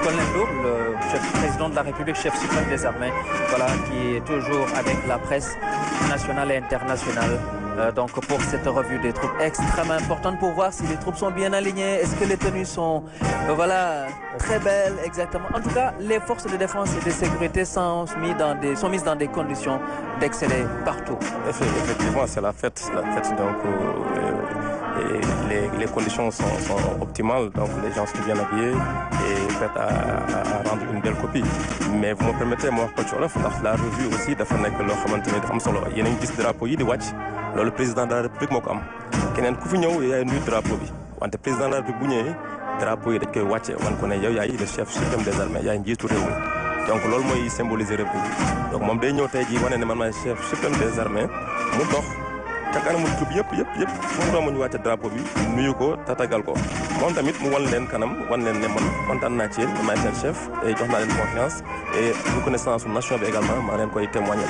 Colonel Ndour, le président de la République, chef suprême des armées, voilà, qui est toujours avec la presse nationale et internationale. Donc pour cette revue des troupes extrêmement importante pour voir si les troupes sont bien alignées, est-ce que les tenues sont voilà, très belles exactement. En tout cas, les forces de défense et de sécurité sont mises dans des conditions d'exceller partout. Effectivement, c'est la fête donc les conditions sont optimales, donc les gens sont bien habillés et prêts à rendre une belle copie. Mais vous me permettez, moi, la revue aussi dafa nekk loo xamante ne dafa am solo yéen a ngi gis drapeau yi di wàcc loolu président de la république moo ko am keneen ku fi ñëw yaay nuyu drapeau bi wante président de la république bu ñëwee drapeau yi dañ koy wàcce wan ko ne yow yaay le chef suprême des armées yaay njiitu réew mi donc loolu mooy symboliser république donc moom day ñëw tey jii wane ne man maay chef suprême des armées mu dox ca kanamu troupe yëpp fu mu romb ñu wàcce drapeau bi nuyu ko tatagal ko moom tamit mu wan leen kanam wan leen ne man kontaan naa ci yéen maay seen chef et jox naa leen confiance et reconnaissance nation bi également maa leen koy témoigner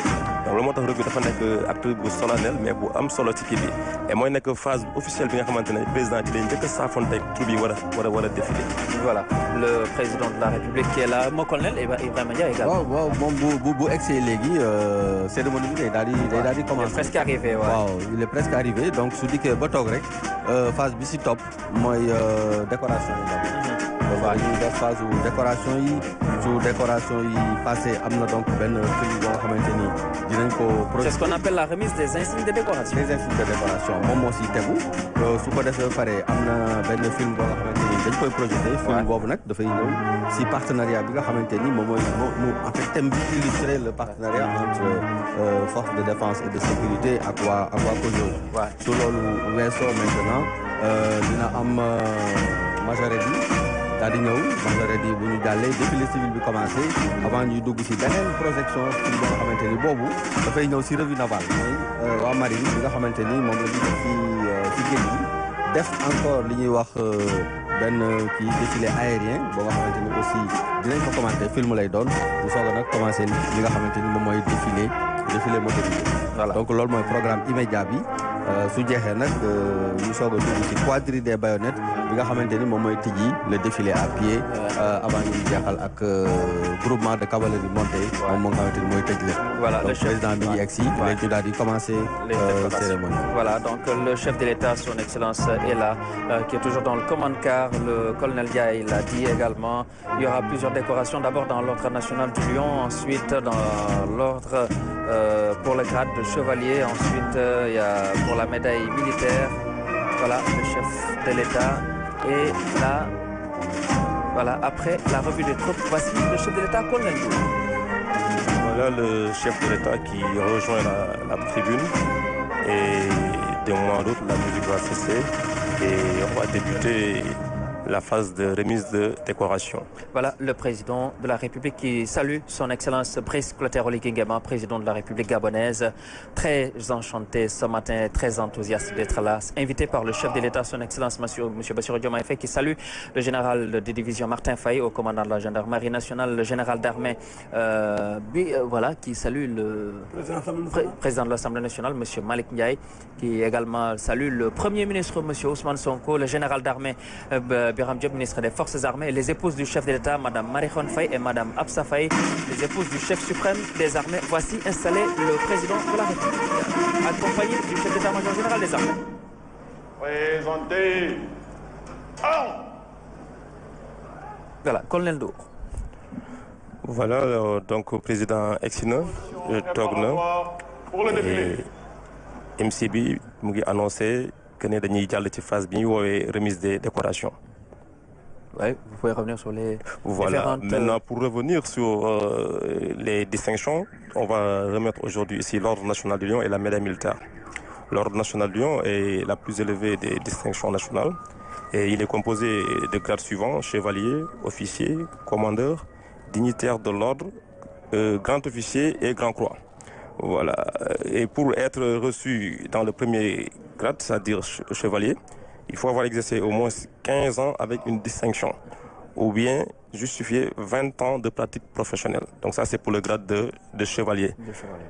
donc loolu moo tax revue dafa nekk acte bu solennel mais bu am solo ci kii bi et mooy nekk phase officielle bi nga xamante ne président ci lay njëkk a saafonte ak troupe yi war a défiler. Voilà le président de la République qui est là mon colonel Ibrahima Dia également. waaw moom bu egsee léegi cérémonie bi day daal di commencer. Il est presque arrivé waaw il est presque arrivé donc su dikkee ba toog rek phase bi si topp mooy décoration yi. waaw ñuy def phase décoration yi su décoration yi passé am na donc benn film boo nga xamante ni dinañ ko. C'est ce qu'on appelle la remise des insignes de décoration. des insignes de décoration moom moo si tegu su ko defee ba pare am na benn film boo nga xamante ni dañ koy projeté. film boobu nag dafay ñëw si partenariat bi nga xamante ni moom mooy en fait thème bi illustrer le partenariat entre forces de défense et de sécurité ak waa COJOS. su loolu weesoo maintenant dina am majorité bi. daal di ñëw majorité bu ñu jàllee défilé civil bi commencé avant ñuy dugg ci beneen projection ci nga xamante ni boobu dafay ñëw ci revue navale mooy waa marine bi nga xamante ni moom la ñu def ci géej gi def encore li ñuy wax benn kii défilé aérien boo nga xamante ni aussi dinañ ko commenté film lay doon ñu soog a nag commencé li nga xamante ni moom mooy défilé motorisé. Voilà. Donc loolu mooy programme immédiat bi su jeexee nag ñu soog a dugg ci quadrille des baïonnettes bi nga xamante ni moom mooy tijji le défilé à pied avant ñu jeexal ak groupement de cavalerie montée moom moo nga xamante ni mooy tëj lépp. Voilà donc le chef président bi ngi egsi léegi ñu daal di commencer cérémonie. Voilà donc le chef de l'État son excellence est là qui est toujours dans le commande-car. Le colonel Dia il l'a dit également il y aura plusieurs décorations d'abord dans l'ordre national du Lion, ensuite dans l'ordre pour le grade de chevalier, ensuite il y a pour la médaille militaire. Voilà le chef de l'État et là voilà après la revue des troupes voici le chef de l'État colonel Ndour. Voilà le chef de l'État qui rejoint la tribune et d'un moment à l'autre la musique va cesser et on va débuter la phase de remise de décoration. Voilà le président de la République qui salue son excellence Brice Clotaire Oligui Nguema, président de la République gabonaise. Très enchanté ce matin, très enthousiaste d'être là. Invité par le chef de l'État, son excellence monsieur Bassirou Diomaye Faye, qui salue le général de division Martin Faye, au commandant de la gendarmerie nationale, le général d'armée, voilà, qui salue le président de l'Assemblée nationale, monsieur Malick Ndiaye, qui également salue le premier ministre, monsieur Ousmane Sonko, le général d'armée, Birame Diop, ministre des Forces armées, et les épouses du chef de l'État, Madame Marie-Khone Faye et Madame Absa Faye, les épouses du chef suprême des armées. Voici installé le président de la République, accompagné du chef d'état-major général des armées. Présentez. Voilà, colonel Ndour. Voilà donc président Exina toog na et MC bi mu ngi annoncé que ne dañuy jàll ci phase bi ñu woowee remise des décorations. Oui, vous pouvez revenir sur les voilà. Maintenant, pour revenir sur les distinctions, on va remettre aujourd'hui ici l'Ordre national du Lion et la médaille militaire. L'Ordre national du Lion est la plus élevée des distinctions nationales et il est composé de grades suivants: chevalier, officier, commandeur, dignitaire de l'ordre, grand officier et grand croix. Voilà. Et pour être reçu dans le premier grade, c'est-à-dire chevalier, il faut avoir exercé au moins 15 ans avec une distinction ou bien justifier 20 ans de pratique professionnelle. Donc ça, c'est pour le grade de chevalier.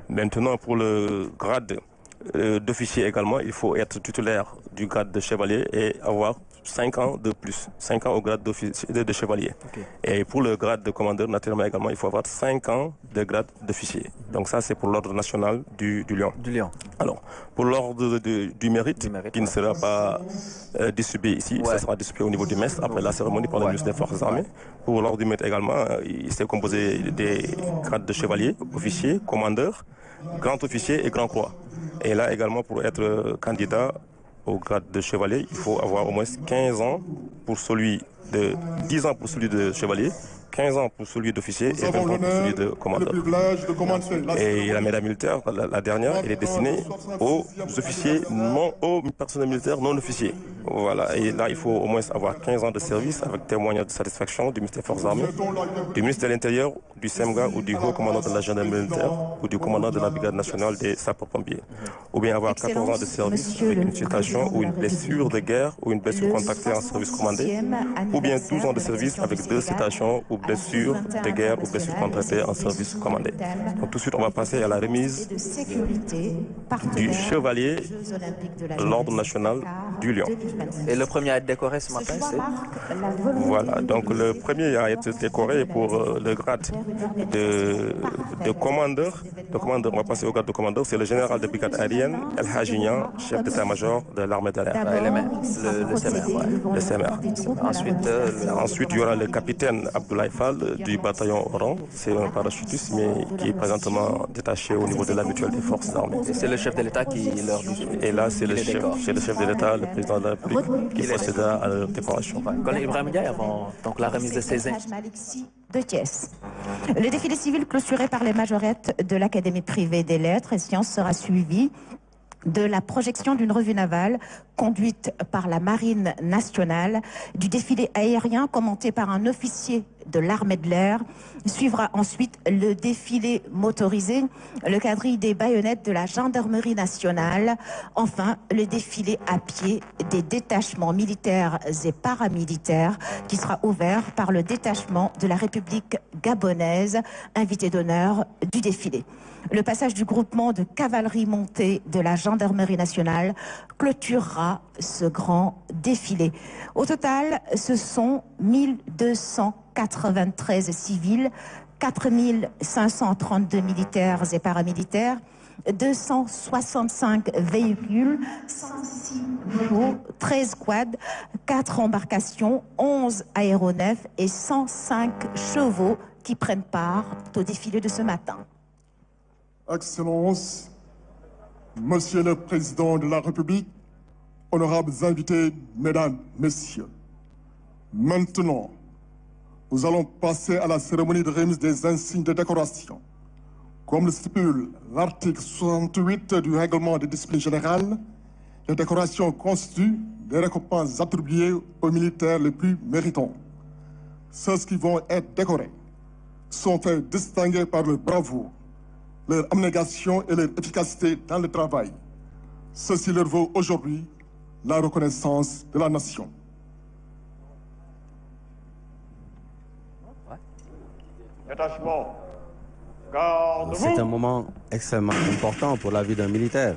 Maintenant, pour le grade d'officier également, il faut être titulaire du grade de chevalier et avoir 5 ans de plus, 5 ans au grade de chevalier. Okay. Et pour le grade de commandeur, naturellement également, il faut avoir 5 ans de grade d'officier. Donc ça, c'est pour l'ordre national du Lion. Alors, pour l'ordre du mérite, qui ne sera pas distribué ici, ça sera distribué au niveau du MES après la cérémonie par le ministre des Forces armées. Pour l'ordre du mérite également, il s'est composé des grades de chevalier, officier, commandeur, grand officier et grand croix. Et là également, pour être candidat au grade de chevalier, il faut avoir au moins 15 ans pour celui de 10 ans pour celui de chevalier, 15 ans pour celui d'officier et 20 ans pour celui de commandeur. Et la médaille militaire, la dernière, elle est destinée aux officiers, non aux personnels militaires non officiers. Voilà, et là il faut au moins avoir 15 ans de service avec témoignage de satisfaction du ministère des Forces armées, du ministre de l'Intérieur, du SEMGA ou du haut commandant de la gendarmerie militaire ou du commandant de la brigade nationale des sapeurs-pompiers. Ou bien avoir 14 ans de service avec une citation ou une blessure de guerre ou une blessure contactée en service commandé, ou bien 12 ans de service avec 2 citations ou blessures de guerre ou blessures contractées en service commandé. Donc tout de suite, on va passer à la remise du chevalier de l'ordre national du Lion. Et le premier à être décoré ce matin, c'est... Voilà, donc le premier à être décoré pour le grade de commandeur. Le commandeur, on va passer au grade de commandeur, c'est le général de brigade aérienne, El Hajignan, chef d'état-major de l'armée de l'air. Le SEMER. Le SEMER. Ensuite, il y aura le capitaine Abdoulaye Fall du bataillon Oran. C'est un parachutiste, mais qui est présentement détaché au niveau de la mutuelle des forces armées. Et c'est le chef de l'État qui leur dit. Et là, c'est le chef de l'État, le président de la République, qui procédera à la décoration. Colonel Ibrahim Ndiaye, avant donc la remise de ces de Thiès. Le défilé civil clôturé par les majorettes de l'Académie privée des lettres et sciences sera suivi de la projection d'une revue navale conduite par la Marine nationale, du défilé aérien commenté par un officier de l'armée de l'air. Suivra ensuite le défilé motorisé, le quadrille des baïonnettes de la gendarmerie nationale. Enfin, le défilé à pied des détachements militaires et paramilitaires qui sera ouvert par le détachement de la République gabonaise, invité d'honneur du défilé. Le passage du groupement de cavalerie montée de la gendarmerie nationale clôturera ce grand défilé. Au total, ce sont 1293 civils, 4532 militaires et paramilitaires, 265 véhicules, 106 vélos, 13 quads, 4 embarcations, 11 aéronefs et 105 chevaux qui prennent part au défilé de ce matin. Excellences, Monsieur le Président de la République, honorables invités, Mesdames, Messieurs, maintenant, nous allons passer à la cérémonie de remise des insignes de décoration. Comme le stipule l'article 68 du règlement de discipline générale, les décorations constituent des récompenses attribuées aux militaires les plus méritants. Ceux qui vont être décorés sont faits distinguer par leur bravoure, leur abnégation et leur efficacité dans le travail. Ceci leur vaut aujourd'hui la reconnaissance de la nation. C'est un moment extrêmement important pour la vie d'un militaire.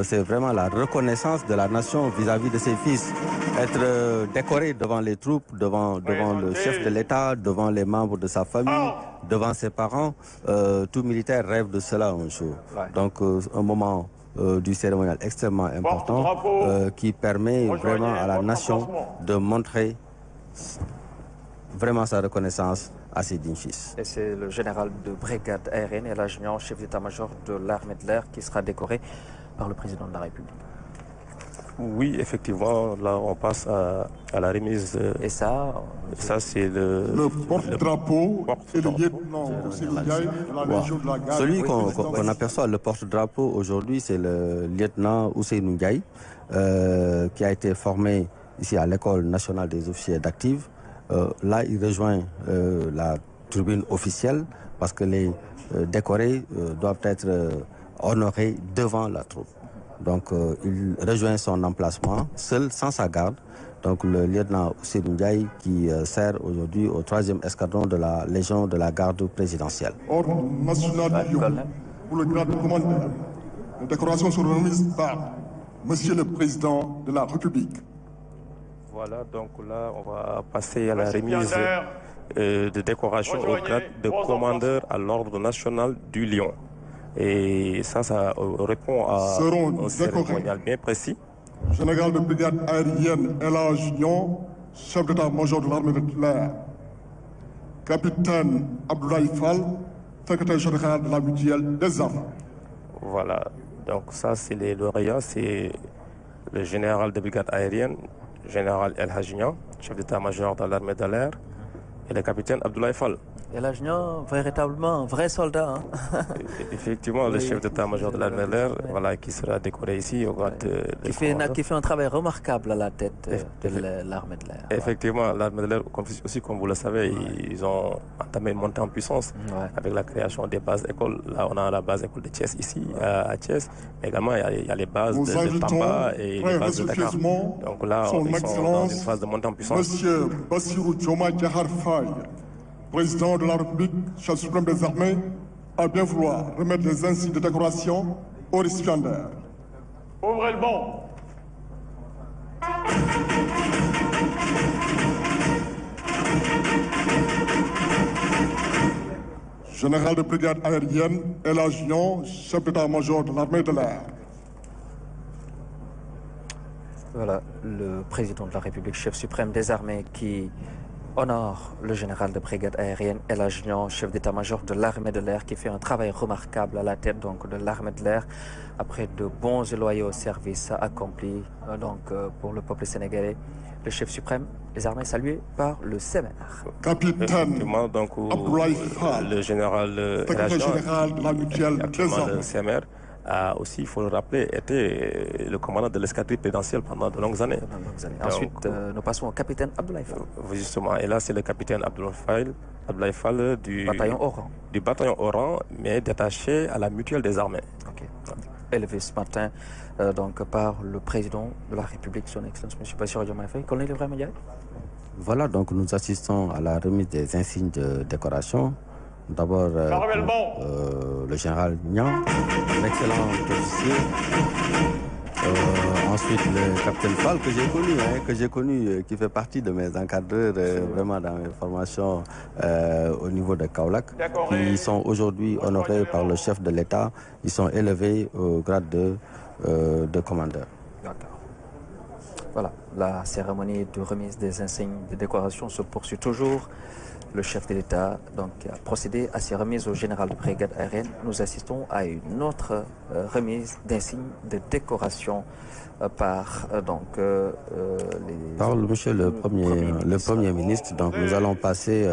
C'est vraiment la reconnaissance de la nation vis-à-vis de ses fils. Être décoré devant les troupes, devant le chef de l'État, devant les membres de sa famille, devant ses parents, tout militaire rêve de cela un jour. Donc un moment du cérémonial extrêmement important qui permet vraiment à la nation de montrer vraiment sa reconnaissance à ses dignes fils. Et c'est le général de brigade aérienne et l'adjudant chef d'état-major de l'armée de l'air qui sera décoré par le président de la République. Oui, effectivement, là on passe à la remise. Et ça c'est le porte-drapeau et le lieutenant de la Légion de la Garde. Celui qu'on aperçoit, le porte-drapeau aujourd'hui, c'est le lieutenant Ousseynou Ndiaye, qui a été formé ici à l'École nationale des officiers d'active. Là, il rejoint la tribune officielle parce que les décorés doivent être honorés devant la troupe. Donc, il rejoint son emplacement, seul, sans sa garde. Donc, le lieutenant Ousseynou Ndiaye qui sert aujourd'hui au 3e escadron de la Légion de la Garde présidentielle. Ordre national du Lion, pour le grade de commandeur, Les décorations seront remises par Monsieur le Président de la République. Voilà, donc là, on va passer à la remise de décoration au grade de commandeur à l'Ordre national du Lion. Et ça répond à un cérémonial bien précis. Général de brigade aérienne Elhadji Niang, chef d'état-major de l'armée de l'air. Capitaine Abdoulaye Fall, secrétaire général de la mutuelle des armes. Voilà, donc ça c'est les lauréats, c'est le général de brigade aérienne, général Elhadji Niang, chef d'état-major de l'armée de l'air, et le capitaine Abdoulaye Fall. Elhadji Niang, véritablement un vrai soldat. Effectivement, le chef d'état-major de l'armée de l'air, voilà, qui sera décoré ici au grade de qui fait un travail remarquable à la tête de l'armée de l'air. Effectivement, l'armée de l'air, aussi comme vous le savez, ils ont entamé une montée en puissance avec la création des bases écoles. Là, on a la base école de Thiès ici, à Thiès. Mais également, il y a les bases de Tamba et les bases de Dakar. Donc là, ils sont dans une phase de montée en puissance. Monsieur Bassirou Diomaye Diakhar Faye, Président de la République, chef suprême des armées, a bien vouloir remettre les insignes de décoration aux récipiendaires. Ouvrez le banc. Général de brigade aérienne, Elhadji Niang, chef d'état-major de l'armée de l'air. Voilà, le président de la République, chef suprême des armées, qui honore le général de brigade aérienne Elhadji Niang, chef d'état-major de l'armée de l'air, qui fait un travail remarquable à la tête donc, de l'armée de l'air après de bons et loyaux services accomplis pour le peuple sénégalais. Le chef suprême des armées salué par le CMR. Capitaine Abdoulaye Fall, le général secrétaire général de la mutuelle des armées. Le CMR a aussi, il faut le rappeler, été le commandant de l'escadrille présidentielle pendant de longues années. Ensuite, nous passons au capitaine Abdoulaye Fall. Justement, et là, c'est le capitaine Abdoulaye Fall du bataillon Oran, mais détaché à la mutuelle des armées. Okay. Élevé ce matin par le président de la République, son Excellence M. Bassirou Diomaye Faye. Colonel Ibrahima Ndiaye. Voilà, donc nous assistons à la remise des insignes de décoration. D'abord, le général Niang, un excellent officier. Ensuite, le capitaine Fall, que j'ai connu, qui fait partie de mes encadreurs, vraiment dans mes formations au niveau de Kaolack, qui sont aujourd'hui honorés par le chef de l'État. Ils sont élevés au grade de commandeur. D'accord. Voilà, la cérémonie de remise des insignes de décoration se poursuit toujours. Le chef de l'État a procédé à ces remises au général de brigade aérienne. Nous assistons à une autre remise d'insignes de décoration par le monsieur le premier ministre. Donc nous allons passer